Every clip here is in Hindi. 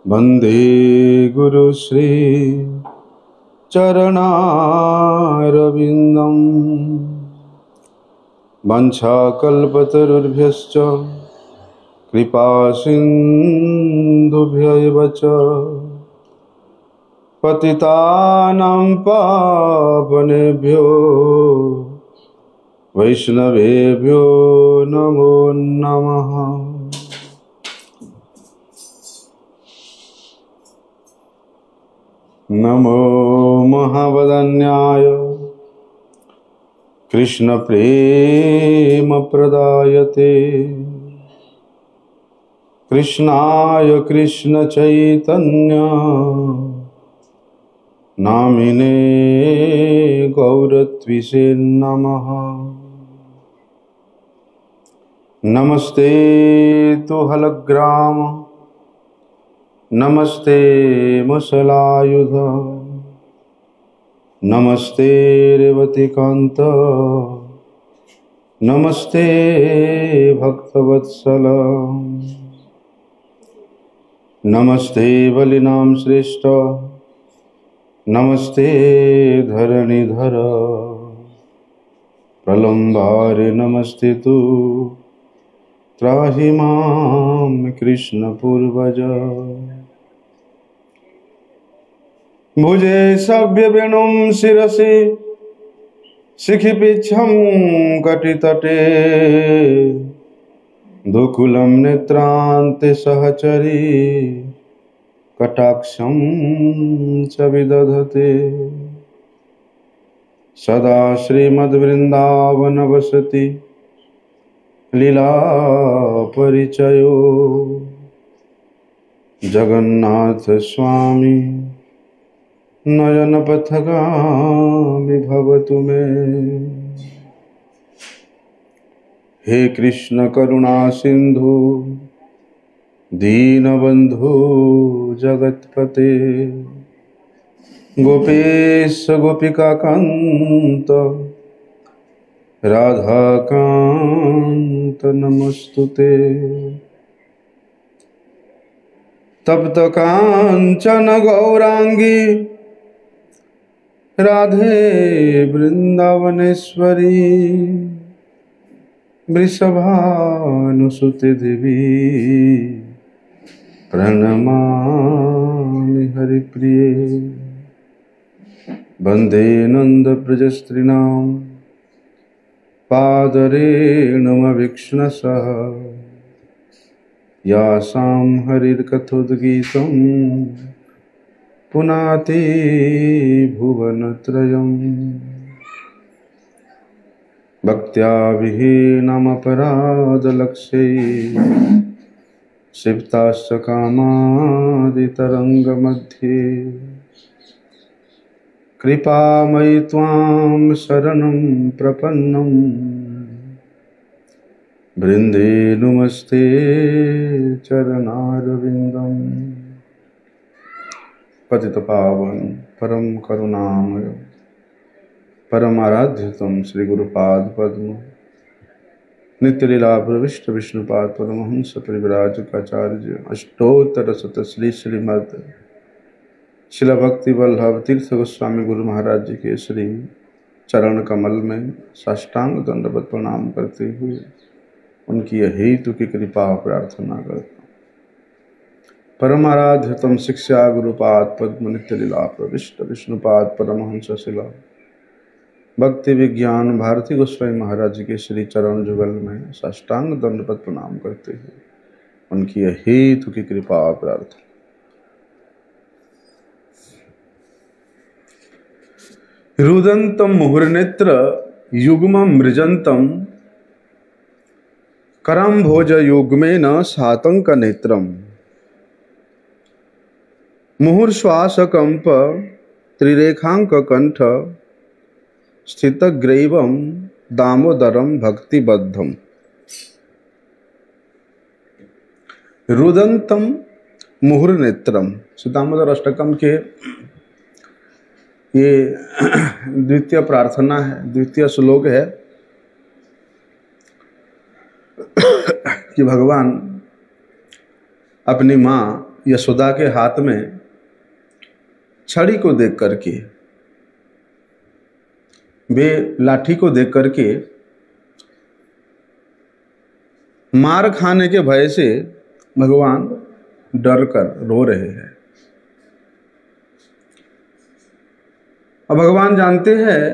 वंदे गुरुश्री चरणारविन्दं वंशाकल्पतरुभ्यश्च कृपासिन्धुभ्यैव च पतितानां पावनेभ्यो वैष्णवेभ्यो नमो नमः। नमो महावदन्याय कृष्ण प्रेम प्रदायते कृष्णाय कृष्ण चैतन्य नामिने गौरत्विषे नमः। नमस्ते तो हलग्राम नमस्ते मुसलायुध नमस्ते रेवतीकांत नमस्ते भक्तवत्सल नमस्ते बलिनाम श्रेष्ठ नमस्ते धरणीधर प्रलंबारे नमस्ते तु त्राहि मां कृष्ण पूर्वज। भुजे सभ्य वेणुं शिरसि शिखिपिच्छं कटितटे दुकुलं नेत्रान्ते सहचरी कटाक्षं च विदधते सदा श्रीमद्वृन्दावनवसति लीला परिचयो जगन्नाथ स्वामी नयन पथगामी भवतु मे। हे कृष्ण करुणा सिंधु दीनबंधु जगत्पते गोपेश गोपिका कांत राधाकांत नमस्तुते। तप्त कांचन गौरांगी राधे वृंदावनेश्वरी वृषभानुसुते देवी प्रणमामि हरिप्रिये। वंदे नंद प्रजस्त्रीणां पादरेणुमवीक्ष्णसः यासां हरिर्कथोद्गीतं पुनाति भुवनत्रयम्। भक्त्या विहीनमपराधलक्ष्यै क्षिप्ताश्च कामादितरङ्गमध्ये कृपामयि त्वां शरणं प्रपन्नं वृन्दे नुमस्ते चरणारविन्दम्। पतितपावन परम करुणामय परम आराध्यतम श्री गुरुपाद पद्म नित्यलीला प्रविष्ट विष्णुपाद परमहंस परिव्राजकाचार्य अष्टोत्तर शत श्री श्रीमद शिला भक्ति वल्लभ तीर्थ गोस्वामी गुरु महाराज जी के श्री चरण कमल में साष्टांग दंडवत प्रणाम करते हुए उनकी हेतु की कृपा प्रार्थना करता हूँ। परमाराध्यतम शिक्षा गुरुपाद पद्म नित्यलीला प्रविष्ट विष्णुपाद परमहंस शिला भक्ति विज्ञान भारती गोस्वामी महाराज जी के श्री चरण जुगल में साष्टांग दंडवत प्रणाम करते हुए उनकी हेतु की कृपा प्रार्थना। रुदंतम मुहुर्नेत्र युग्मं मृजंतम करम भोज युग्मेन सातंक नेत्रम मुहुर्श्वास कंप त्रिरेखांक कंठ स्थितग्रैवं दामोदरम भक्तिबद्धम। रुदंतम मुहुर्नेत्रम दामोदर अष्टकम के ये द्वितीय प्रार्थना है, द्वितीय श्लोक है कि भगवान अपनी माँ यशोदा के हाथ में छड़ी को देख करके, वे लाठी को देख करके मार खाने के भय से भगवान डर कर रो रहे हैं। और भगवान जानते हैं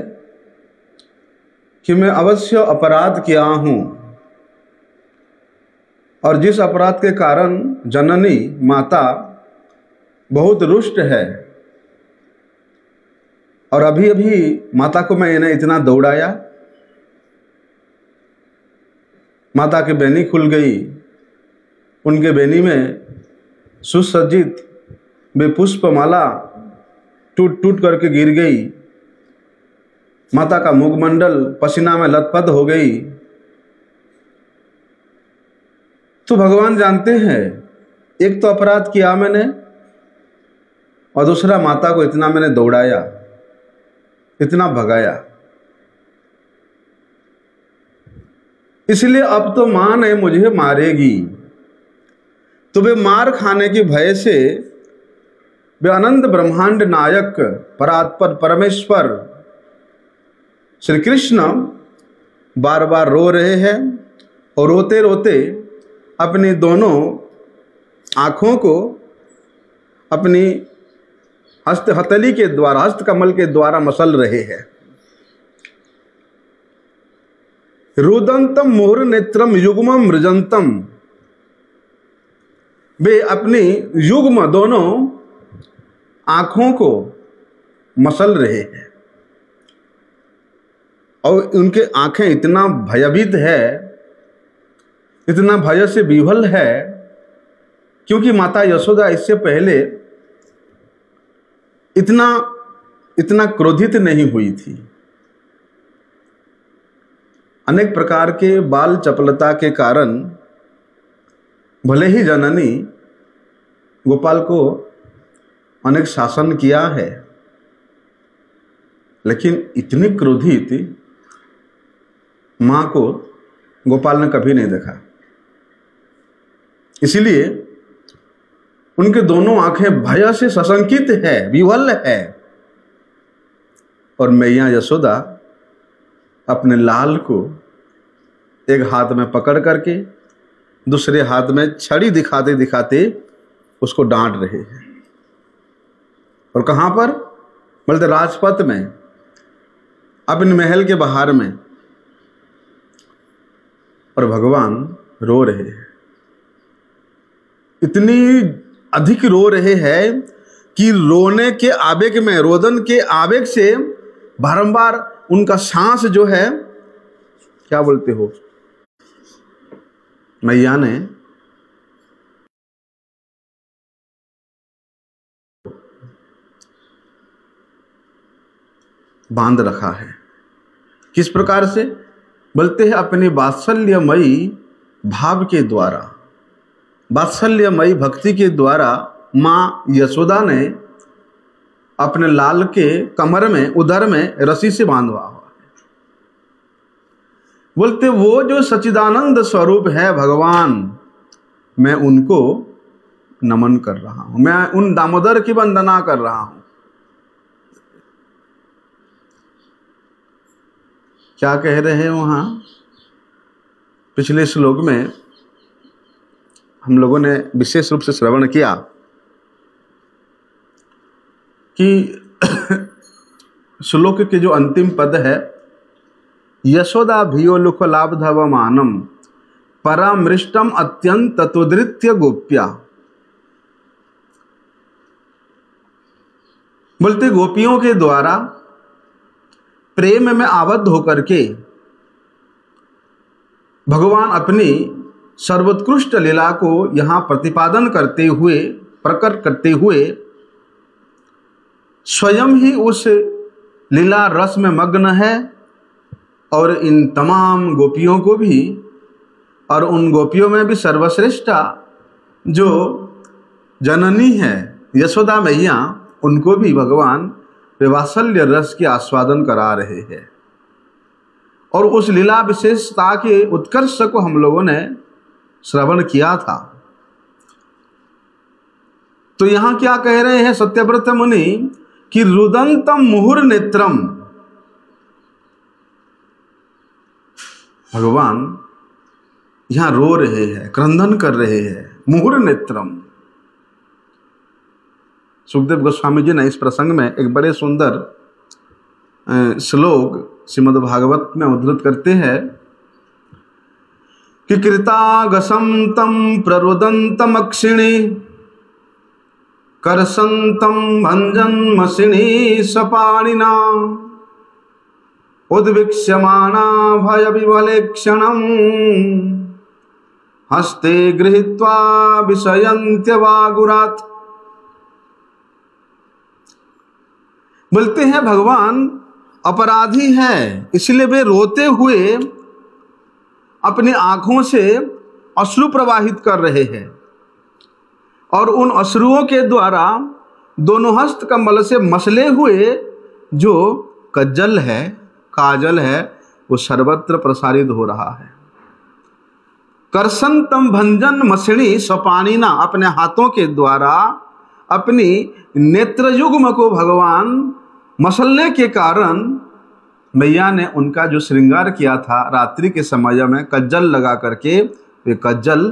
कि मैं अवश्य अपराध किया हूं, और जिस अपराध के कारण जननी माता बहुत रुष्ट है, और अभी अभी माता को मैंने इतना दौड़ाया, माता की बेनी खुल गई, उनके बेनी में सुसज्जित वे पुष्पमाला टूट टूट करके गिर गई, माता का मुखमंडल पसीना में लथपथ हो गई। तो भगवान जानते हैं एक तो अपराध किया मैंने, और दूसरा माता को इतना मैंने दौड़ाया, इतना भगाया, इसलिए अब तो मां ने मुझे मारेगी। तो वे मार खाने के भय से वे अनंत ब्रह्मांड नायक परात्पर परमेश्वर श्री कृष्ण बार बार रो रहे हैं, और रोते रोते अपनी दोनों आँखों को अपनी हस्तली के द्वारा, हस्तकमल के द्वारा मसल रहे हैं। रुदंतम मोहर नेत्रम युग्मम मृजंतम, वे अपनी युग्म दोनों आँखों को मसल रहे हैं, और उनके आंखें इतना भयभीत है, इतना भय से विह्वल है, क्योंकि माता यशोदा इससे पहले इतना क्रोधित नहीं हुई थी। अनेक प्रकार के बाल चपलता के कारण भले ही जननी गोपाल को अनेक शासन किया है, लेकिन इतनी क्रोधित मां को गोपाल ने कभी नहीं देखा। इसलिए उनके दोनों आंखें भय से सशंकित है, विह्वल है, और मैया यशोदा अपने लाल को एक हाथ में पकड़ करके दूसरे हाथ में छड़ी दिखाते दिखाते उसको डांट रहे हैं। और कहां पर? बोलते राजपथ में, अपने महल के बाहर में, और भगवान रो रहे हैं। इतनी अधिक रो रहे हैं कि रोने के आवेग में, रोदन के आवेग से बारंबार उनका सांस जो है, क्या बोलते हो, मैया ने बांध रखा है। किस प्रकार से? बोलते हैं अपने वात्सल्यमयी भाव के द्वारा, वात्सल्यमयी भक्ति के द्वारा मां यशोदा ने अपने लाल के कमर में, उदर में रस्सी से बांधा हुआ है। बोलते वो जो सच्चिदानंद स्वरूप है भगवान, मैं उनको नमन कर रहा हूं, मैं उन दामोदर की वंदना कर रहा हूं। क्या कह रहे हैं वहां? पिछले श्लोक में हम लोगों ने विशेष रूप से श्रवण किया कि श्लोक के जो अंतिम पद है, यशोदा भियो लुख लाभधव मानम परामृष्टम अत्यंत ततुदृत्य गोप्या। बोलते गोपियों के द्वारा प्रेम में आबद्ध होकर के भगवान अपनी सर्वोत्कृष्ट लीला को यहाँ प्रतिपादन करते हुए, प्रकट करते हुए स्वयं ही उस लीला रस में मग्न है, और इन तमाम गोपियों को भी, और उन गोपियों में भी सर्वश्रेष्ठा जो जननी है यशोदा मैया, उनको भी भगवान वात्सल्य रस के आस्वादन करा रहे हैं। और उस लीला विशेषता के उत्कर्ष को हम लोगों ने श्रवण किया था। तो यहां क्या कह रहे हैं सत्यव्रत मुनि कि रुदंतम मुहुर नेत्रम, भगवान यहां रो रहे हैं, क्रंदन कर रहे हैं, मुहुर नेत्रम। सुखदेव गोस्वामी जी ने इस प्रसंग में एक बड़े सुंदर श्लोक श्रीमद् भागवत में उद्धृत करते हैं कि कृतागसम तम प्ररुदंतम अक्षिणी करसंतम भंजन मसिणी सपाणिना उद्विक्ष्यमाणा भय विवले क्षणम हस्ते गृहीत्वा विषयन्त्यवागुरात्। बोलते हैं भगवान अपराधी हैं, इसलिए वे रोते हुए अपनी आंखों से अश्रु प्रवाहित कर रहे हैं और उन अश्रुओं के द्वारा दोनों हस्त कमल से मसले हुए जो कज्जल है, काजल है, वो सर्वत्र प्रसारित हो रहा है। करसंतम भंजन मसिणी स्वपाणिना, अपने हाथों के द्वारा अपनी नेत्र युग्म को भगवान मसलने के कारण मैया ने उनका जो श्रृंगार किया था रात्रि के समय में कज्जल लगा करके, वे कज्जल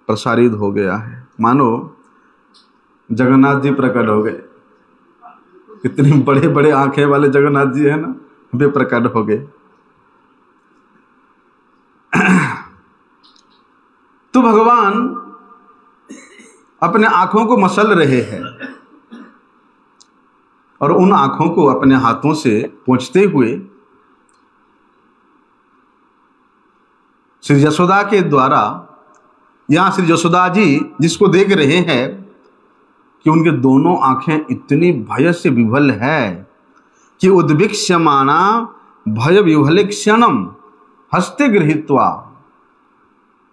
प्रसारित हो गया है। मानो जगन्नाथ जी प्रकट हो गए, कितने बड़े बड़े आंखें वाले जगन्नाथ जी है ना, वे प्रकट हो गए। तो भगवान अपने आंखों को मसल रहे हैं और उन आंखों को अपने हाथों से पोंछते हुए श्री यशोदा के द्वारा, यहां श्री यशोदा जी जिसको देख रहे हैं कि उनके दोनों आंखें इतनी भय से विभल है कि उद्विक्ष्यमाणा भय विभले क्षणम हस्ते गृहीत्वा,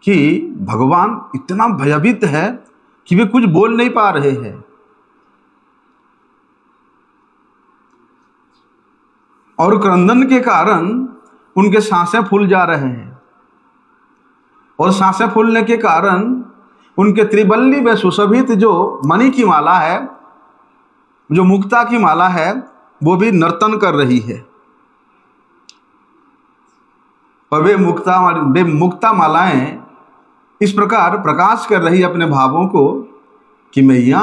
कि भगवान इतना भयभीत है कि वे कुछ बोल नहीं पा रहे हैं। और क्रंदन के कारण उनके सांसें फूल जा रहे हैं और सांसें फूलने के कारण उनके त्रिबल्ली में सुशोभित जो मणि की माला है, जो मुक्ता की माला है, वो भी नर्तन कर रही है। और वे मुक्ता मालाएं इस प्रकार प्रकाश कर रही अपने भावों को कि मैया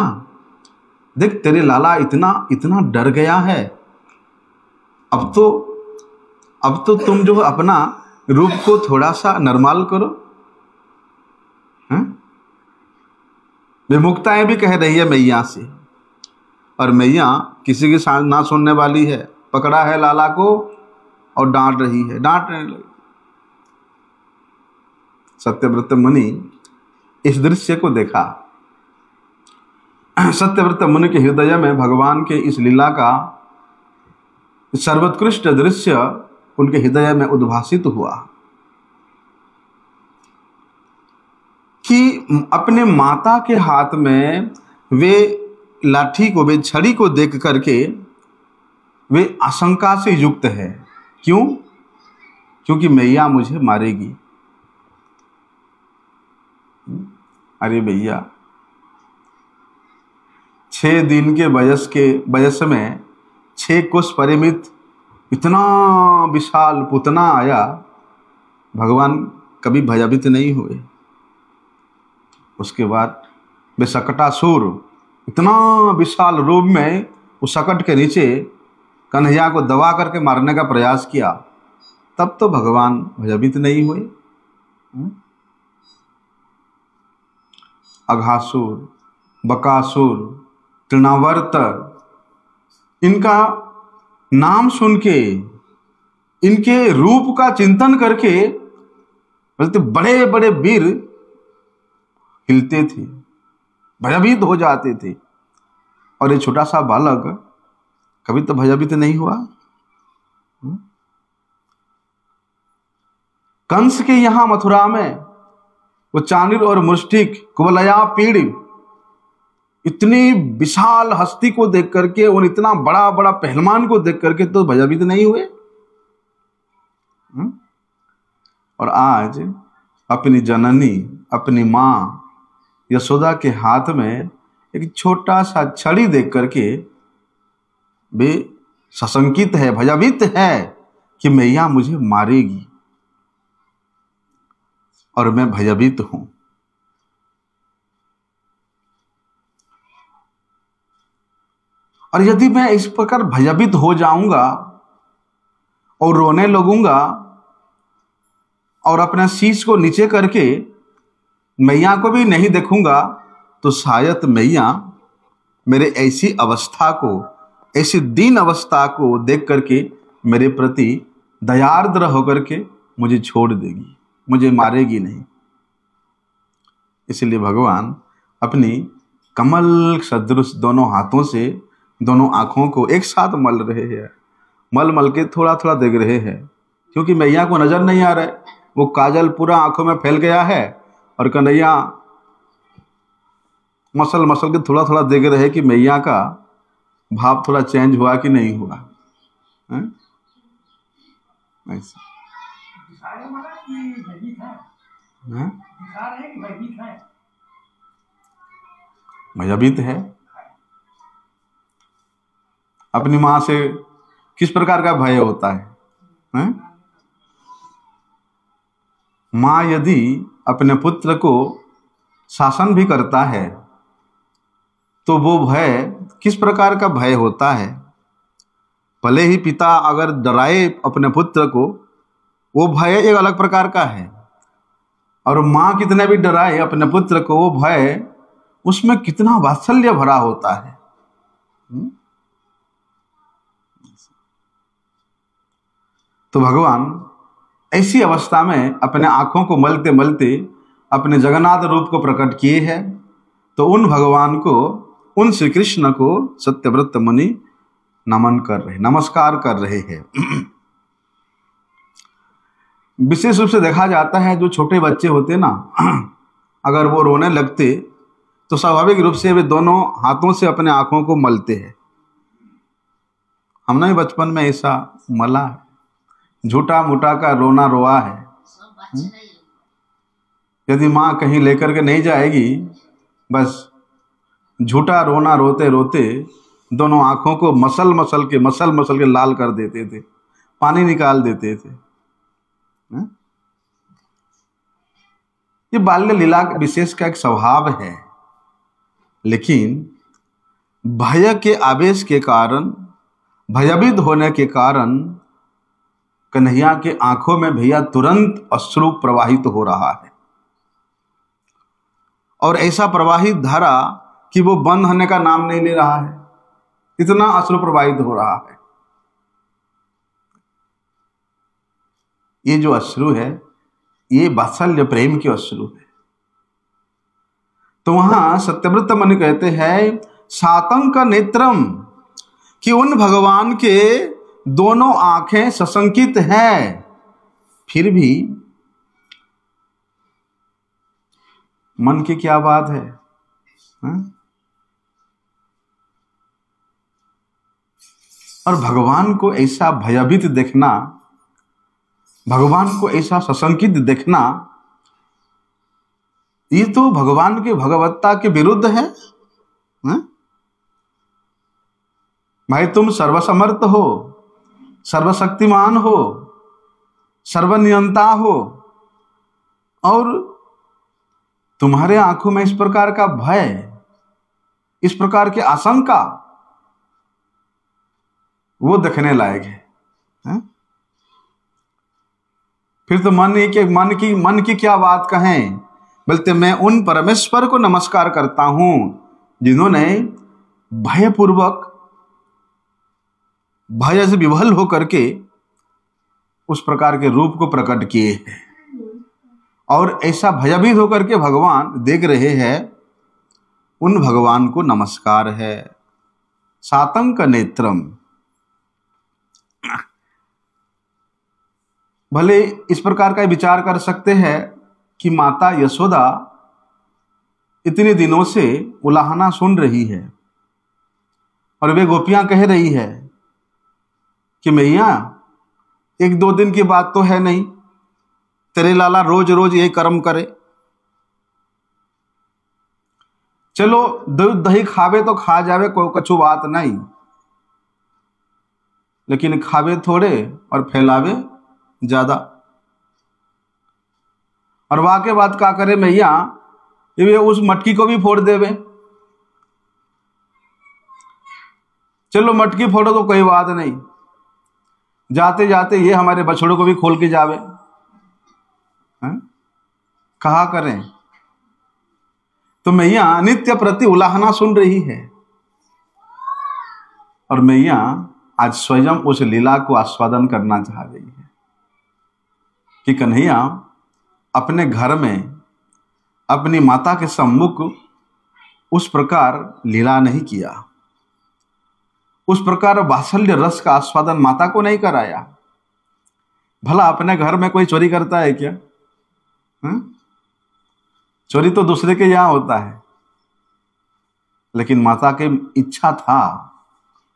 देख, तेरे लाला इतना इतना डर गया है, अब तो तुम जो अपना रूप को थोड़ा सा नरमाल करो। विमुक्ताएं भी कह रही है मैया से, और मैया किसी की ना सुनने वाली है, पकड़ा है लाला को और डांटने लगी। सत्यव्रत मुनि इस दृश्य को देखा। सत्यव्रत मुनि के हृदय में भगवान के इस लीला का सर्वोत्कृष्ट दृश्य उनके हृदय में उद्भासित हुआ कि अपने माता के हाथ में वे लाठी को, वे छड़ी को देख करके वे आशंका से युक्त है। क्यों? क्योंकि मैया मुझे मारेगी। अरे भैया, 6 दिन के वयस में 6 कोस परिमित इतना विशाल पुतना आया, भगवान कभी भयभीत नहीं हुए। उसके बाद वे सकटासुर इतना विशाल रूप में उस सकट के नीचे कन्हैया को दबा करके मारने का प्रयास किया, तब तो भगवान भयभीत नहीं हुए। अघासुर, बकासुर, तृणावर्त, इनका नाम सुन के, इनके रूप का चिंतन करके बोलते बड़े बड़े वीर हिलते थे, भयभीत हो जाते थे। और ये छोटा सा बालक कभी तो भयभीत नहीं हुआ। कंस के यहां मथुरा में वो चाणूर और मुष्टिक, कुवलया, पीड़, इतनी विशाल हस्ती को देख करके, और इतना बड़ा बड़ा पहलवान को देख करके तो भयभीत नहीं हुए। और आज अपनी जननी, अपनी माँ, यशोदा के हाथ में एक छोटा सा छड़ी देख करके वे सशंकित है, भयभीत है कि मैया मुझे मारेगी और मैं भयभीत हूं। और यदि मैं इस प्रकार भयभीत हो जाऊंगा और रोने लगूंगा और अपना शीश को नीचे करके मैया को भी नहीं देखूंगा, तो शायद मैया मेरे ऐसी अवस्था को, ऐसी दीन अवस्था को देख करके मेरे प्रति दयार्द्र होकर के मुझे छोड़ देगी, मुझे मारेगी नहीं। इसलिए भगवान अपनी कमल सदृश दोनों हाथों से दोनों आंखों को एक साथ मल रहे हैं, मल मल के थोड़ा थोड़ा देख रहे हैं, क्योंकि मैया को नजर नहीं आ रहा है। वो काजल पूरा आंखों में फैल गया है और कन्हैया मसल मसल के थोड़ा थोड़ा देख रहे हैं कि मैया का भाव थोड़ा चेंज हुआ कि नहीं हुआ। ऐसा भयभीत है। अपनी मां से किस प्रकार का भय होता है? मां यदि अपने पुत्र को शासन भी करता है तो वो भय किस प्रकार का भय होता है। भले ही पिता अगर डराए अपने पुत्र को, वो भय एक अलग प्रकार का है, और मां कितने भी डराए अपने पुत्र को, वो भय उसमें कितना वात्सल्य भरा होता है। तो भगवान ऐसी अवस्था में अपने आंखों को मलते मलते अपने जगन्नाथ रूप को प्रकट किए हैं। तो उन भगवान को, उन श्री कृष्ण को सत्यव्रत मुनि नमन कर रहे, नमस्कार कर रहे हैं। विशेष रूप से देखा जाता है जो छोटे बच्चे होते ना, अगर वो रोने लगते तो स्वाभाविक रूप से वे दोनों हाथों से अपने आंखों को मलते हैं। हमने बचपन में ऐसा मला है, झूठा मूठा का रोना रोआ है। यदि माँ कहीं लेकर के नहीं जाएगी, बस झूठा रोना रोते रोते दोनों आंखों को मसल मसल के लाल कर देते थे, पानी निकाल देते थे। ये बाल्य लीला विशेष का एक स्वभाव है, लेकिन भय के आवेश के कारण, भयभीत होने के कारण कन्हैया के आंखों में भैया तुरंत अश्रु प्रवाहित हो रहा है, और ऐसा प्रवाहित धारा कि वो बंद होने का नाम नहीं ले रहा है, इतना अश्रु प्रवाहित हो रहा है। ये जो अश्रु है, ये वात्सल्य प्रेम के अश्रु है। तो वहां सत्यव्रत मुनि कहते हैं सातंक नेत्रम, कि उन भगवान के दोनों आंखें सशंकित हैं, फिर भी मन की क्या बात है? और भगवान को ऐसा भयभीत देखना, भगवान को ऐसा सशंकित देखना, ये तो भगवान के भगवत्ता के विरुद्ध है। भाई तुम सर्वसमर्थ हो, सर्वशक्तिमान हो, सर्वनियंता हो, और तुम्हारे आंखों में इस प्रकार का भय, इस प्रकार की आशंका, वो देखने लायक है। फिर तो मन की क्या बात कहें, बल्कि मैं उन परमेश्वर को नमस्कार करता हूं जिन्होंने भयपूर्वक, भय से विभल होकर के उस प्रकार के रूप को प्रकट किए हैं, और ऐसा भयभीत होकर के भगवान देख रहे हैं, उन भगवान को नमस्कार है। सातंक नेत्रम, भले इस प्रकार का विचार कर सकते हैं कि माता यशोदा इतने दिनों से उलाहना सुन रही है और वे गोपियां कह रही है कि मैया एक दो दिन की बात तो है नहीं, तेरे लाला रोज रोज ये कर्म करे। चलो दूध दही खावे तो खा जावे, कोई कछु बात नहीं, लेकिन खावे थोड़े और फैलावे ज्यादा। और वाके बात का करे मैया, ये उस मटकी को भी फोड़ देवे। चलो मटकी फोड़ो तो कोई बात नहीं, जाते जाते ये हमारे बछड़ों को भी खोल के जावे, कहा करें। तो मैया नित्य प्रति उलाहना सुन रही है, और मैया आज स्वयं उस लीला को आस्वादन करना चाह रही है कि कन्हैया अपने घर में अपनी माता के सम्मुख उस प्रकार लीला नहीं किया, उस प्रकार वात्सल्य रस का आस्वादन माता को नहीं कराया। भला अपने घर में कोई चोरी करता है क्या? चोरी तो दूसरे के यहां होता है, लेकिन माता की इच्छा था,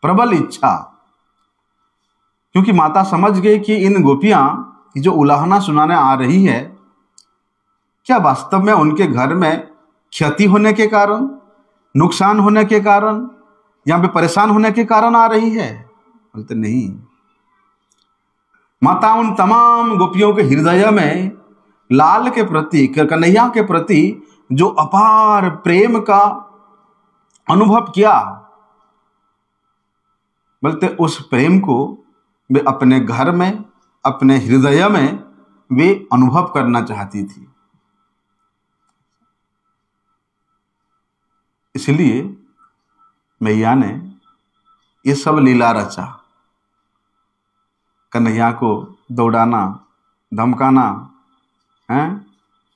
प्रबल इच्छा, क्योंकि माता समझ गई कि इन गोपियां जो उलाहना सुनाने आ रही है, क्या वास्तव में उनके घर में क्षति होने के कारण, नुकसान होने के कारण, यहां पे परेशान होने के कारण आ रही है? बोलते नहीं, माता उन तमाम गोपियों के हृदय में लाल के प्रति, कन्हैया के प्रति जो अपार प्रेम का अनुभव किया, बोलते उस प्रेम को वे अपने घर में, अपने हृदय में वे अनुभव करना चाहती थी। इसलिए मैया ने ये सब लीला रचा, कन्हैया को दौड़ाना, धमकाना,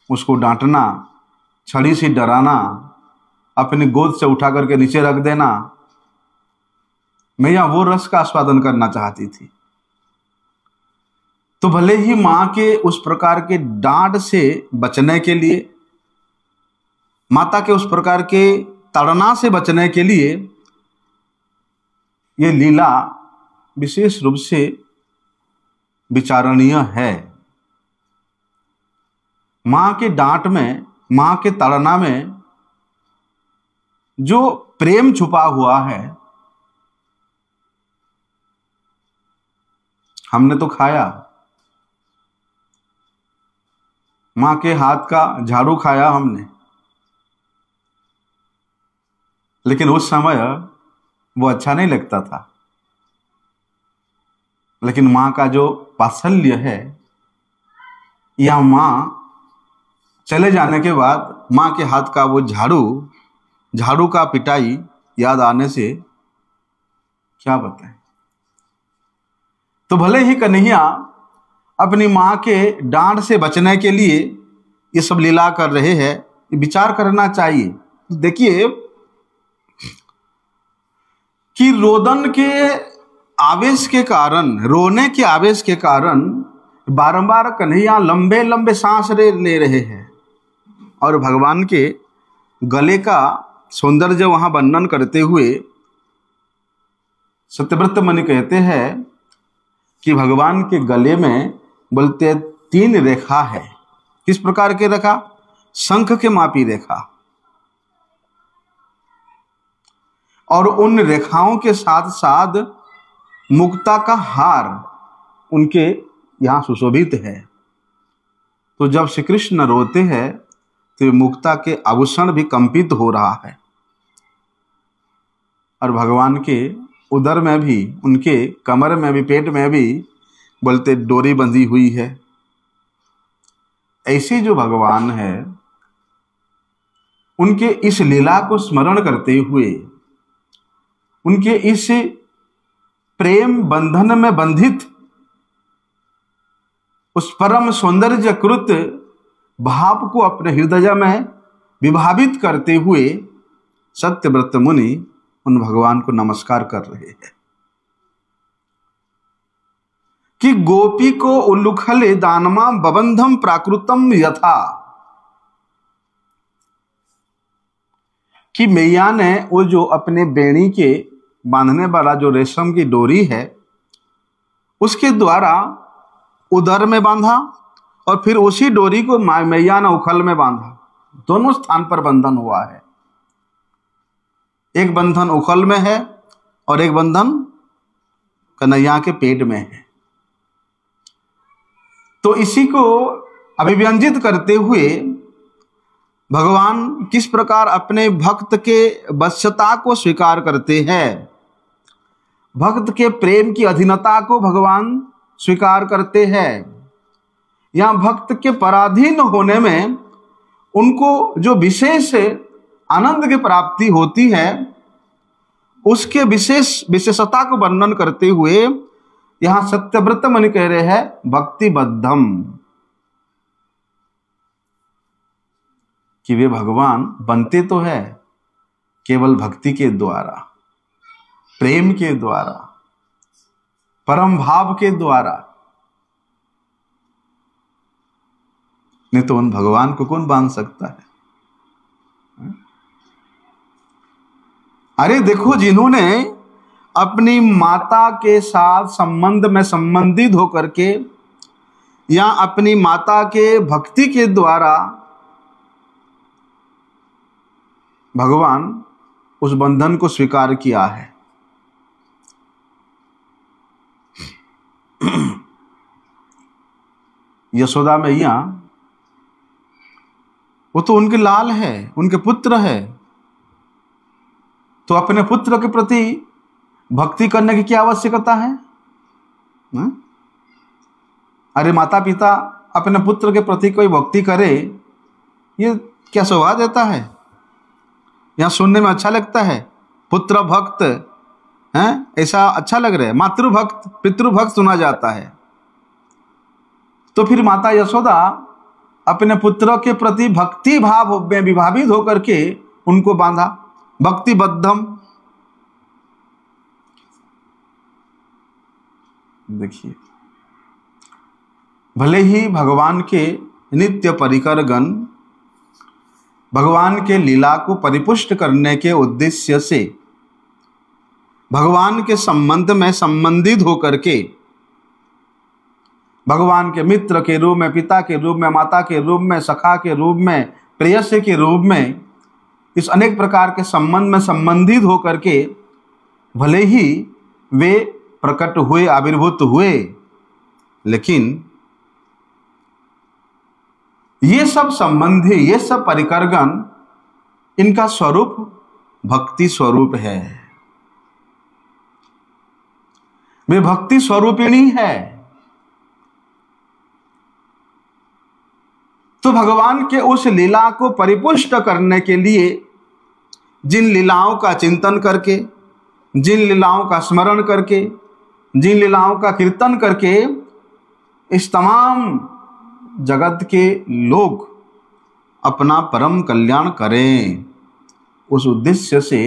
उसको डांटना, छड़ी से डराना, अपनी गोद से उठा करके नीचे रख देना। मैया वो रस का आस्वादन करना चाहती थी। तो भले ही मां के उस प्रकार के डांट से बचने के लिए, माता के उस प्रकार के ताड़ना से बचने के लिए ये लीला विशेष रूप से विचारणीय है। मां के डांट में, मां के ताड़ना में जो प्रेम छुपा हुआ है, हमने तो खाया, मां के हाथ का झाड़ू खाया हमने, लेकिन उस समय वो अच्छा नहीं लगता था। लेकिन मां का जो वात्सल्य है, या मां चले जाने के बाद मां के हाथ का वो झाड़ू का पिटाई याद आने से क्या बताएं। तो भले ही कन्हैया अपनी मां के डांट से बचने के लिए ये सब लीला कर रहे हैं, विचार करना चाहिए। देखिए कि रोदन के आवेश के कारण, रोने के आवेश के कारण बारंबार कन्हैया लंबे लंबे सांस ले रहे हैं, और भगवान के गले का सौंदर्य वहां वर्णन करते हुए सत्यव्रत मुनि कहते हैं कि भगवान के गले में बोलते 3 रेखा है। किस प्रकार के रेखा? शंख के मापी रेखा। और उन रेखाओं के साथ साथ मुक्ता का हार उनके यहां सुशोभित है। तो जब श्री कृष्ण रोते हैं तो मुक्ता के आभूषण भी कंपित हो रहा है, और भगवान के उदर में भी, उनके कमर में भी, पेट में भी बोलते डोरी बंधी हुई है। ऐसे जो भगवान है, उनके इस लीला को स्मरण करते हुए, उनके इस प्रेम बंधन में बंधित उस परम सौंदर्यकृत भाव को अपने हृदय में विभावित करते हुए सत्यव्रत मुनि उन भगवान को नमस्कार कर रहे हैं कि गोपी को उल्लुखले दानमा बबंधम प्राकृतम यथा, कि मैया ने वो जो अपने बेणी के बांधने वाला जो रेशम की डोरी है, उसके द्वारा उदर में बांधा, और फिर उसी डोरी को मैया ने उखल में बांधा। दोनों स्थान पर बंधन हुआ है। एक बंधन उखल में है और एक बंधन कन्हैया के पेट में है। तो इसी को अभिव्यंजित करते हुए भगवान किस प्रकार अपने भक्त के वश्यता को स्वीकार करते हैं, भक्त के प्रेम की अधीनता को भगवान स्वीकार करते हैं, या भक्त के पराधीन होने में उनको जो विशेष आनंद की प्राप्ति होती है उसके विशेषता को वर्णन करते हुए यहां सत्यव्रत मुनि कह रहे हैं भक्तिबद्धम, कि वे भगवान बनते तो है केवल भक्ति के द्वारा, प्रेम के द्वारा, परम भाव के द्वारा, नहीं तो उन भगवान को कौन बांध सकता है। अरे देखो, जिन्होंने अपनी माता के साथ संबंध में संबंधित होकर के या अपनी माता के भक्ति के द्वारा भगवान उस बंधन को स्वीकार किया है। यशोदा मैया वो तो उनके लाल है, उनके पुत्र है, तो अपने पुत्र के प्रति भक्ति करने की क्या आवश्यकता है? अरे माता पिता अपने पुत्र के प्रति कोई भक्ति करे, ये क्या शोभा देता है? यहां सुनने में अच्छा लगता है, पुत्र भक्त है, ऐसा अच्छा लग रहा है। मातृभक्त पितृभक्त सुना जाता है। तो फिर माता यशोदा अपने पुत्र के प्रति भक्ति भाव में विभावित होकर के उनको बांधा, भक्तिबद्धम। देखिए, भले ही भगवान के नित्य परिकर गण भगवान के लीला को परिपुष्ट करने के उद्देश्य से भगवान के संबंध में संबंधित होकर के भगवान के मित्र के रूप में, पिता के रूप में, माता के रूप में, सखा के रूप में, प्रेयसी के रूप में, इस अनेक प्रकार के संबंध में संबंधित होकर के भले ही वे प्रकट हुए, आविर्भूत हुए, लेकिन ये सब संबंधी, ये सब परिकरगण, इनका स्वरूप भक्ति स्वरूप है। वे भक्ति स्वरूपिणी है। तो भगवान के उस लीला को परिपुष्ट करने के लिए जिन लीलाओं का चिंतन करके, जिन लीलाओं का स्मरण करके, जिन लीलाओं का कीर्तन करके इस तमाम जगत के लोग अपना परम कल्याण करें, उस उद्देश्य से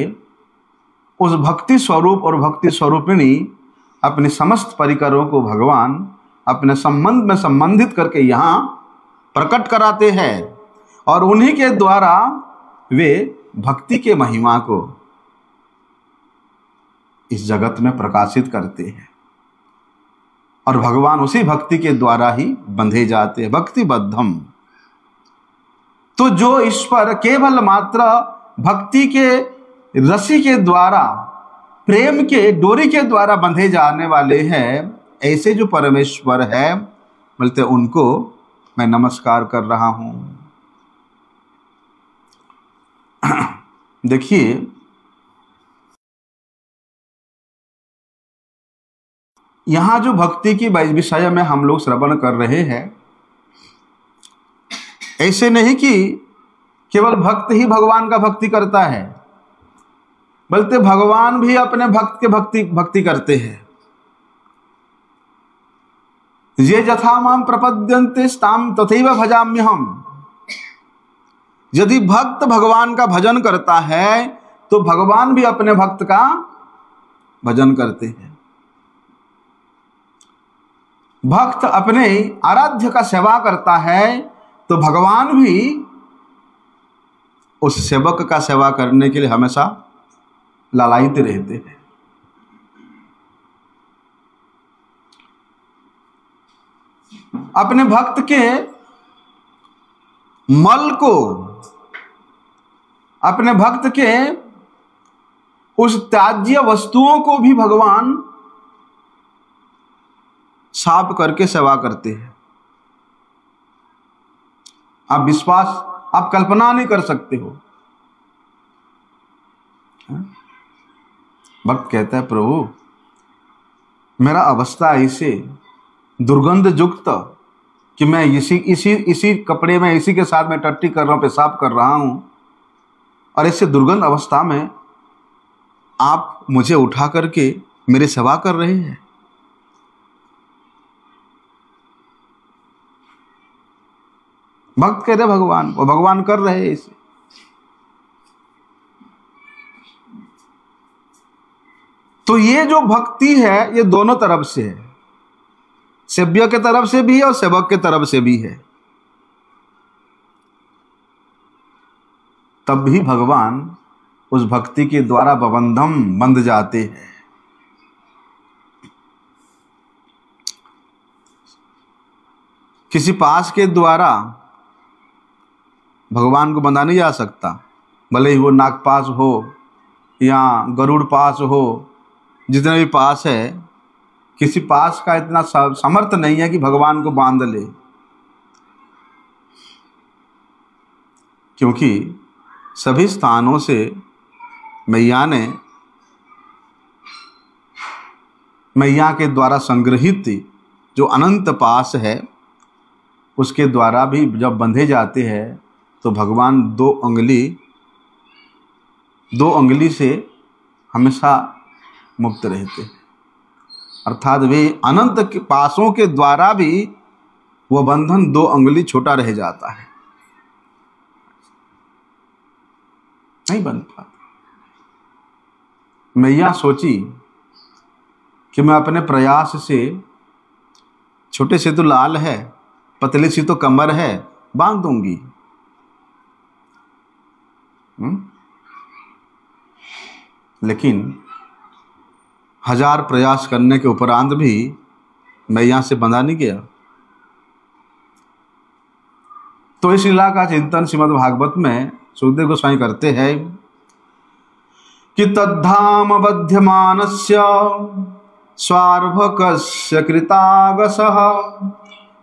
उस भक्ति स्वरूप और भक्ति स्वरूपिणी अपने समस्त परिकरों को भगवान अपने संबंध में संबंधित करके यहाँ प्रकट कराते हैं और उन्हीं के द्वारा वे भक्ति के महिमा को इस जगत में प्रकाशित करते हैं और भगवान उसी भक्ति के द्वारा ही बंधे जाते हैं। भक्तिबद्धम, तो जो इस पर केवल मात्र भक्ति के रस्सी के द्वारा, प्रेम के डोरी के द्वारा बंधे जाने वाले हैं, ऐसे जो परमेश्वर है, बोलते उनको मैं नमस्कार कर रहा हूं। देखिए, यहां जो भक्ति की विषय में हम लोग श्रवण कर रहे हैं, ऐसे नहीं कि केवल भक्त ही भगवान का भक्ति करता है, बल्कि भगवान भी अपने भक्त के भक्ति करते हैं। ये यथा माम प्रपद्यन्ते ताम तथैव भजाम्यहम्। यदि भक्त भगवान का भजन करता है तो भगवान भी अपने भक्त का भजन करते हैं। भक्त अपने आराध्य का सेवा करता है तो भगवान भी उस सेवक का सेवा करने के लिए हमेशा लालायित रहते हैं। अपने भक्त के मल को, अपने भक्त के उस त्याज्य वस्तुओं को भी भगवान साफ करके सेवा करते हैं। आप कल्पना नहीं कर सकते हो। भक्त कहता है प्रभु मेरा अवस्था ऐसे दुर्गंध युक्त कि मैं इसी कपड़े में इसी के साथ मैं टट्टी कर रहा हूं, पेशाब कर रहा हूं, और ऐसे दुर्गंध अवस्था में आप मुझे उठा करके मेरी सेवा कर रहे हैं। भक्त कहते भगवान, वो भगवान कर रहे हैं इसे। तो ये जो भक्ति है ये दोनों तरफ से है, सेव्य के तरफ से भी है और सेवक के तरफ से भी है। तब भी भगवान उस भक्ति के द्वारा बबंधम बंध जाते हैं। किसी पास के द्वारा भगवान को बंधा नहीं जा सकता, भले ही वो नागपास हो या गरुड़ पास हो, जितने भी पास है, किसी पास का इतना समर्थ नहीं है कि भगवान को बांध ले, क्योंकि सभी स्थानों से मैया के द्वारा संग्रहित जो अनंत पास है उसके द्वारा भी जब बंधे जाते हैं तो भगवान दो अंगुली से हमेशा मुक्त रहते हैं। अर्थात वे अनंत के पासों के द्वारा भी वह बंधन 2 अंगुली छोटा रह जाता है, नहीं बंध पाता। मैया सोची कि मैं अपने प्रयास से, छोटे से तो लाल है, पतली सी तो कमर है, बांध दूंगी। लेकिन 1000 प्रयास करने के उपरांत भी मैया से बंधा नहीं गया। तो इस लीला का चिंतन श्रीमद् भागवत में सुखदेव गोस्वामी करते हैं कि तद्धाम बध्यमानस्य स्वार्भकस्य कृतागसः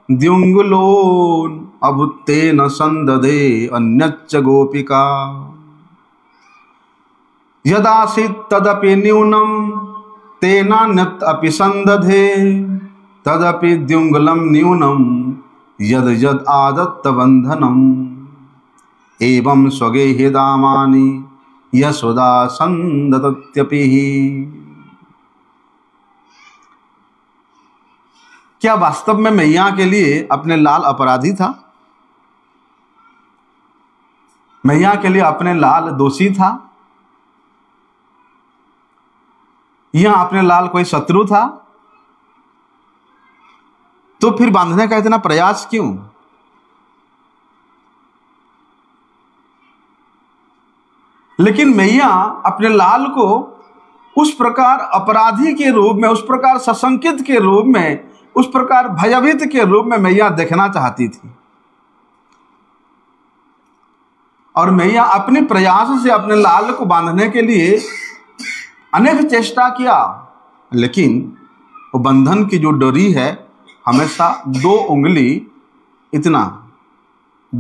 द्युंगुलोन अभुत्तेन संदधे अन्यच्च गोपिका यदासीत् तदपि न्यूनं तेनान्यत् अपि संदधे तदपि द्युंगलं न्यूनं यद यद आदत्त बंधनम् एवं स्वगेहे दामानि यशोदा संदतत्यपि। क्या वास्तव में मैया के लिए अपने लाल अपराधी था? मैया के लिए अपने लाल दोषी था या अपने लाल कोई शत्रु था? तो फिर बांधने का इतना प्रयास क्यों? लेकिन मैया अपने लाल को उस प्रकार अपराधी के रूप में, उस प्रकार सशंकित के रूप में, उस प्रकार भयभीत के रूप में मैया देखना चाहती थी। और मैया अपने प्रयास से अपने लाल को बांधने के लिए अनेक चेष्टा किया, लेकिन वो बंधन की जो डोरी है हमेशा 2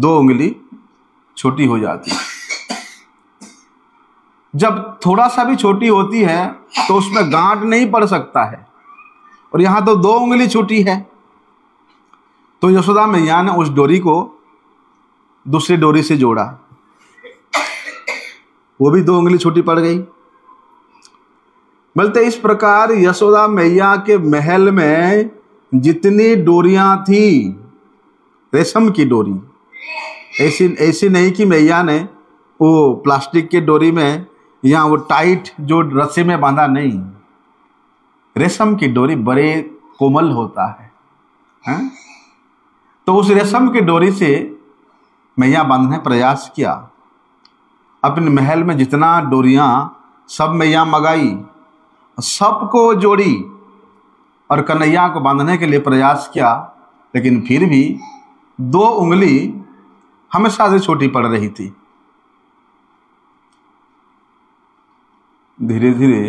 उंगली छोटी हो जाती है। जब थोड़ा सा भी छोटी होती है तो उसमें गांठ नहीं पड़ सकता है, और यहां तो 2 उंगली छोटी है। तो यशोदा मैया ने उस डोरी को दूसरी डोरी से जोड़ा, वो भी 2 उंगली छोटी पड़ गई। बोलते इस प्रकार यशोदा मैया के महल में जितनी डोरियां थी, रेशम की डोरी, ऐसी नहीं कि मैया ने वो प्लास्टिक के डोरी में या वो टाइट जो रस्सी में बांधा, नहीं, रेशम की डोरी बड़े कोमल होता है, तो उस रेशम की डोरी से मैया बांधने प्रयास किया। अपने महल में जितना डोरियां सब मैया मंगाई, सबको जोड़ी और कन्हैया को बांधने के लिए प्रयास किया, लेकिन फिर भी 2 उंगली हमेशा से छोटी पड़ रही थी। धीरे धीरे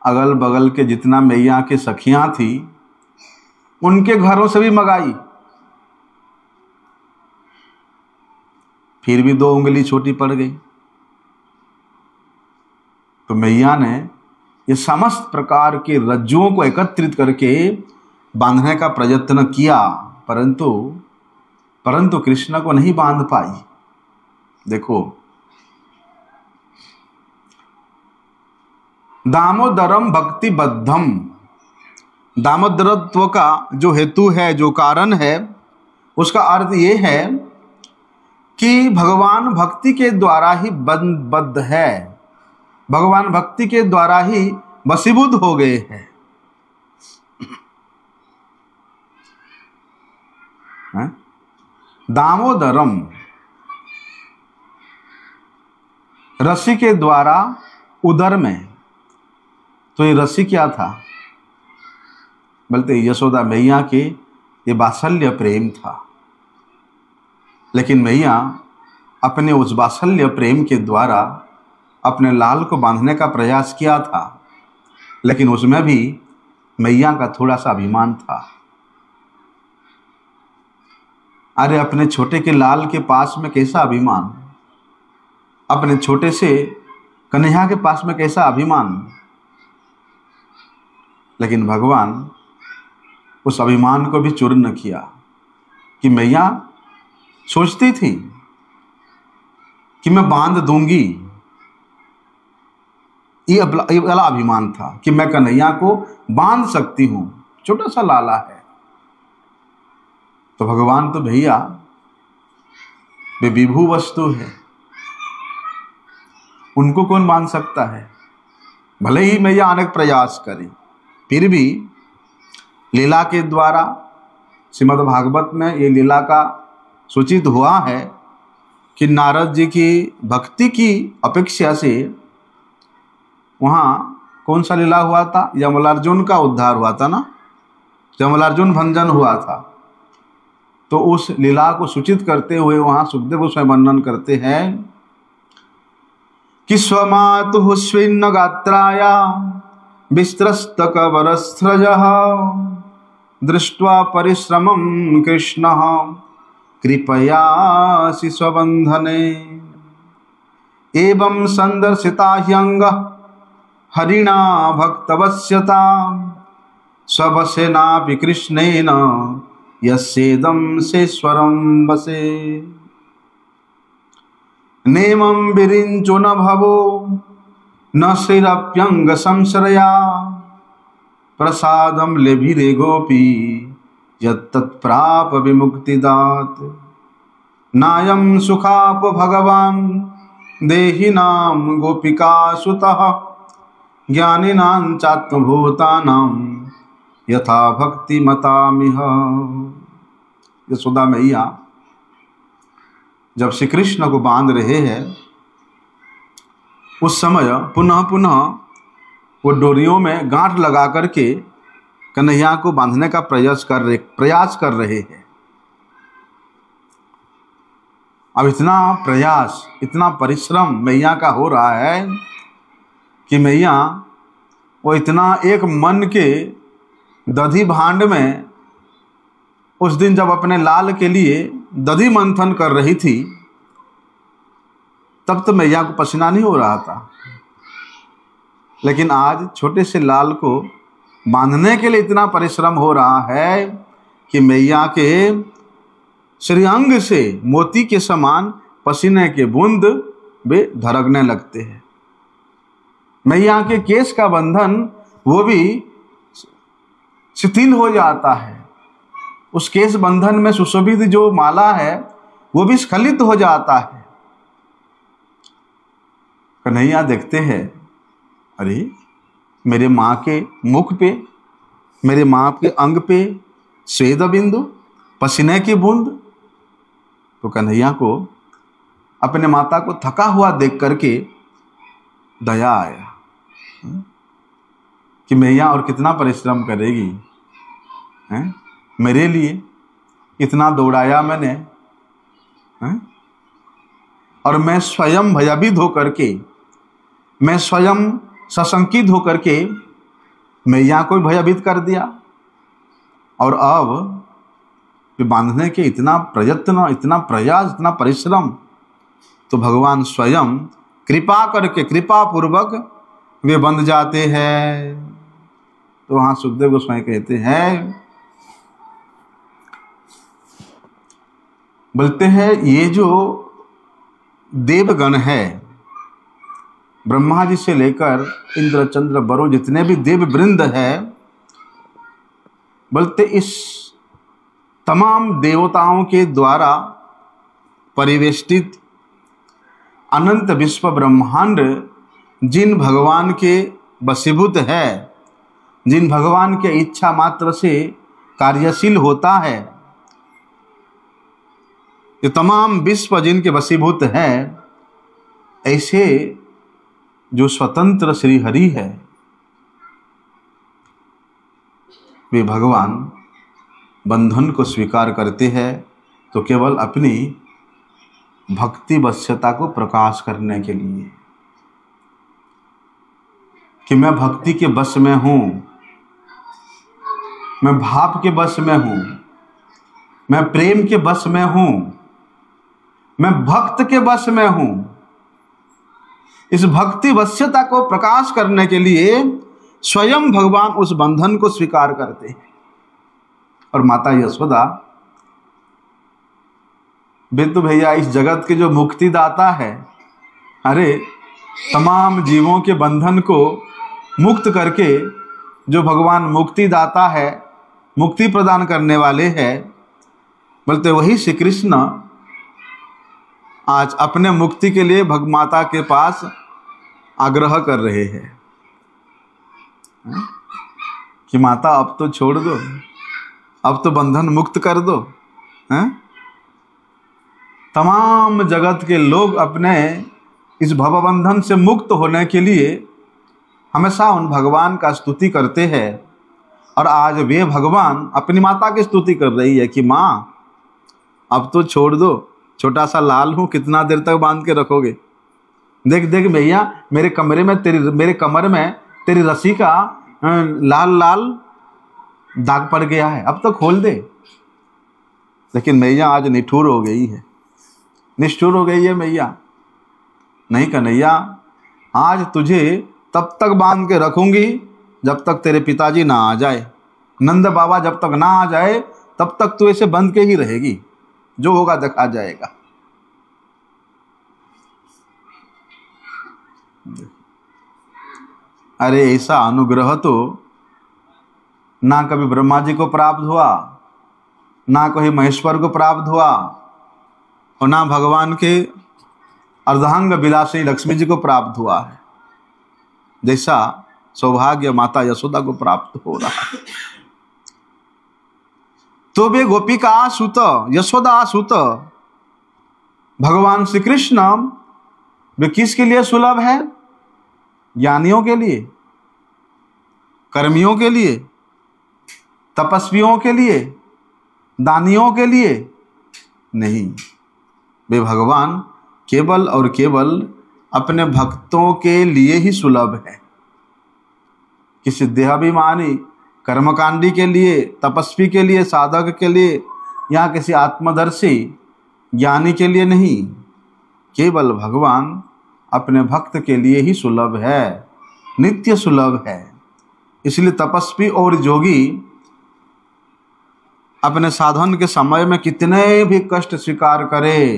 अगल बगल के जितना मैया के सखियां थी उनके घरों से भी मंगाई, फिर भी 2 उंगली छोटी पड़ गई। तो मैया ने ये समस्त प्रकार के रज्जुओं को एकत्रित करके बांधने का प्रयत्न किया, परंतु कृष्ण को नहीं बांध पाई। देखो, दामोदरम भक्ति बद्धम, दामोदरत्व का जो हेतु है, जो कारण है, उसका अर्थ ये है कि भगवान भक्ति के द्वारा ही बद्ध है, भगवान भक्ति के द्वारा ही वशीभूत हो गए हैं। दामोदरम, रस्सी के द्वारा उदर में, तो ये रस्सी क्या था? बोलते यशोदा मैया के ये वात्सल्य प्रेम था। लेकिन मैया अपने उस वात्सल्य प्रेम के द्वारा अपने लाल को बांधने का प्रयास किया था, लेकिन उसमें भी मैया का थोड़ा सा अभिमान था। अरे अपने छोटे के लाल के पास में कैसा अभिमान, अपने छोटे से कन्हैया के पास में कैसा अभिमान। लेकिन भगवान उस अभिमान को भी चूर्ण किया कि मैया सोचती थी कि मैं बांध दूंगी, ये वाला अभिमान था कि मैं कन्हैया को बांध सकती हूं, छोटा सा लाला है। तो भगवान तो भैया वे विभू वस्तु है, उनको कौन बांध सकता है? भले ही मैया अनेक प्रयास करी, फिर भी लीला के द्वारा श्रीमद् भागवत में ये लीला का सूचित हुआ है कि नारद जी की भक्ति की अपेक्षा से वहाँ कौन सा लीला हुआ था? यमलार्जुन का उद्धार हुआ था ना, यमलार्जुन भंजन हुआ था। तो उस लीला को सूचित करते हुए वहाँ सुखदेव गोस्वामी वर्णन करते हैं कि स्वमातुः स्विन्न गात्राया विस्त्रस्तकवरस्रजः दृष्ट्वा परिश्रमं कृष्णः कृपयासि स्वबन्धने एवं संदर्शिता ह्यङ्गः हरिणा भक्तवश्यता स्ववशेनापि कृष्णेन यस्येदं शेश्वरं वसे नेमं विरिञ्चो न भवो न श्रीरप्यंग संश्रया प्रसादं लेभिरे गोपी यत्तत्प्राप विमुक्तिदात नायं सुखाप भगवान् देहिनां गोपिकासुतः ज्ञानिनां चात्मभूतानां यथा भक्ति मतामिह। यशोदा मैया जब श्री कृष्ण को बांध रहे हैं, उस समय पुनः पुनः वो डोरियों में गांठ लगा करके कन्हैया को बांधने का प्रयास कर रहे हैं। अब इतना प्रयास, इतना परिश्रम मैया का हो रहा है कि मैया वो इतना एक मन के दधी भांड में उस दिन जब अपने लाल के लिए दधी मंथन कर रही थी, तब तो मैया को पसीना नहीं हो रहा था। लेकिन आज छोटे से लाल को बांधने के लिए इतना परिश्रम हो रहा है कि मैया के श्रीअंग से मोती के समान पसीने के बूंद वे धड़कने लगते हैं। मैया के केश का बंधन वो भी शिथिल हो जाता है, उस केश बंधन में सुशोभित जो माला है वो भी स्खलित हो जाता है। कन्हैया देखते हैं, अरे मेरे माँ के मुख पे, मेरे माँ के अंग पे स्वेद बिंदु, पसीने की बूंद। तो कन्हैया को अपने माता को थका हुआ देख करके दया आया कि मैया और कितना परिश्रम करेगी, हैं? मेरे लिए इतना दौड़ाया मैंने, हैं? और मैं स्वयं भयभीत होकर के मैं स्वयं सशंकित होकर के मैया को भयभीत कर दिया, और अब बांधने के इतना प्रयत्न, इतना प्रयास, इतना परिश्रम, तो भगवान स्वयं कृपा करके, कृपा पूर्वक वे बंध जाते हैं। तो वहां सुखदेव गोस्वामी कहते हैं, बोलते हैं ये जो देवगण है, ब्रह्मा जी से लेकर इंद्र, चंद्र, वरुण, जितने भी देव वृंद है, बोलते इस तमाम देवताओं के द्वारा परिवेष्टित अनंत विश्व ब्रह्मांड जिन भगवान के वशीभूत है, जिन भगवान के इच्छा मात्र से कार्यशील होता है, ये तमाम विश्व जिनके वशीभूत है, ऐसे जो स्वतंत्र श्री हरि है, वे भगवान बंधन को स्वीकार करते हैं तो केवल अपनी भक्ति वश्यता को प्रकाश करने के लिए, कि मैं भक्ति के वश में हूँ, मैं भाव के वश में हूँ, मैं प्रेम के वश में हूँ, मैं भक्त के वश में हूँ। इस भक्ति वश्यता को प्रकाश करने के लिए स्वयं भगवान उस बंधन को स्वीकार करते हैं। और माता यशोदा, बिंदु भैया इस जगत के जो मुक्तिदाता है, अरे तमाम जीवों के बंधन को मुक्त करके जो भगवान मुक्तिदाता है, मुक्ति प्रदान करने वाले हैं, बोलते वही श्री कृष्ण आज अपने मुक्ति के लिए भगमाता के पास आग्रह कर रहे हैं कि माता अब तो छोड़ दो, अब तो बंधन मुक्त कर दो। तमाम जगत के लोग अपने इस भवबंधन से मुक्त होने के लिए हमेशा उन भगवान का स्तुति करते हैं, और आज वे भगवान अपनी माता की स्तुति कर रही है कि माँ अब तो छोड़ दो, छोटा सा लाल हूँ, कितना देर तक बांध के रखोगे। देख देख भैया मेरे कमरे में मेरे कमर में तेरी रस्सी का लाल लाल दाग पड़ गया है, अब तो खोल दे। लेकिन मैया आज निठुर हो गई है, निष्ठुर हो गई है मैया। नहीं कन्हैया, आज तुझे तब तक बांध के रखूंगी जब तक तेरे पिताजी ना आ जाए, नंद बाबा जब तक ना आ जाए तब तक तू ऐसे बंध के ही रहेगी, जो होगा देखा जाएगा। अरे ऐसा अनुग्रह तो ना कभी ब्रह्मा जी को प्राप्त हुआ, ना कभी महेश्वर को प्राप्त हुआ, और ना भगवान के अर्धांग विलासी लक्ष्मी जी को प्राप्त हुआ है, जैसा सौभाग्य माता यशोदा को प्राप्त हो रहा है। तो वे गोपिका सुत, यशोदा सुत भगवान श्री कृष्ण वे किसके लिए सुलभ है? ज्ञानियों के लिए, कर्मियों के लिए, तपस्वियों के लिए, दानियों के लिए नहीं। वे भगवान केवल और केवल अपने भक्तों के लिए ही सुलभ है। किसी देहाभिमानी कर्मकांडी के लिए, तपस्वी के लिए, साधक के लिए, या किसी आत्मदर्शी ज्ञानी के लिए नहीं, केवल भगवान अपने भक्त के लिए ही सुलभ है, नित्य सुलभ है। इसलिए तपस्वी और जोगी अपने साधन के समय में कितने भी कष्ट स्वीकार करे,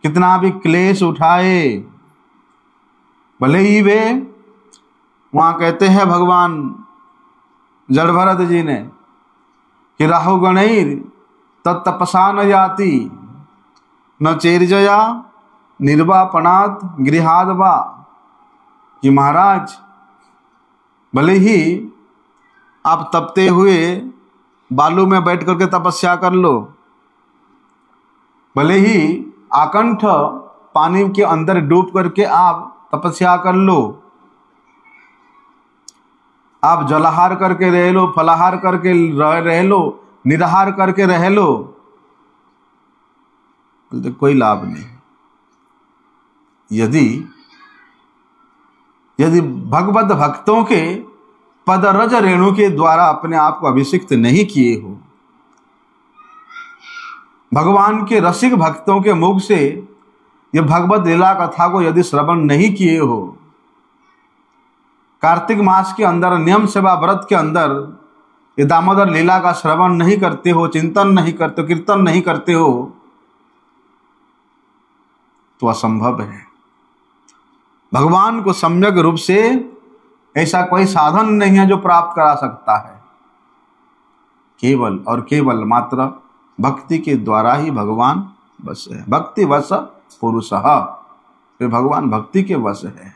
कितना भी क्लेश उठाए, भले ही वे वहाँ कहते हैं भगवान जड़ भरत जी ने कि राहु गणैर तत्तपसा न जाति न चेरजया निर्वापनात् गृहाद वा, कि महाराज भले ही आप तपते हुए बालू में बैठ करके तपस्या कर लो, भले ही आकंठ पानी के अंदर डूब करके आप तपस्या कर लो, आप जलाहार करके रह लो, फलाहार करके रह लो, निराहार करके रह लो, तो कोई लाभ नहीं। यदि यदि भगवत भक्तों के पदरज रेणु के द्वारा अपने आप को अभिषिक्त नहीं किए हो, भगवान के रसिक भक्तों के मुख से यह भगवत लीला कथा को यदि श्रवण नहीं किए हो, कार्तिक मास के अंदर नियम सेवा व्रत के अंदर ये दामोदर लीला का श्रवण नहीं करते हो, चिंतन नहीं करते हो, कीर्तन नहीं करते हो, तो असंभव है। भगवान को सम्यक रूप से ऐसा कोई साधन नहीं है जो प्राप्त करा सकता है। केवल और केवल मात्र भक्ति के द्वारा ही भगवान वश है। भक्ति वश पुरुषः, वे भगवान भक्ति के वश है।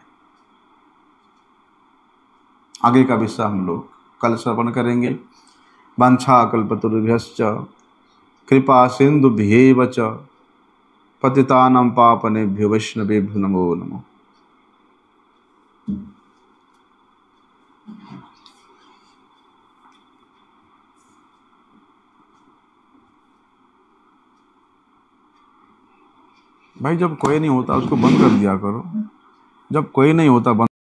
आगे का विषय हम लोग कल श्रवण करेंगे। वांछा कल्पतरुभ्यश्च कृपा सिंधुभ्येव च पतितानां पावनेभ्यो वैष्णवेभ्यो नमो नमः। भाई जब कोई नहीं होता उसको बंद कर दिया करो, जब कोई नहीं होता बंद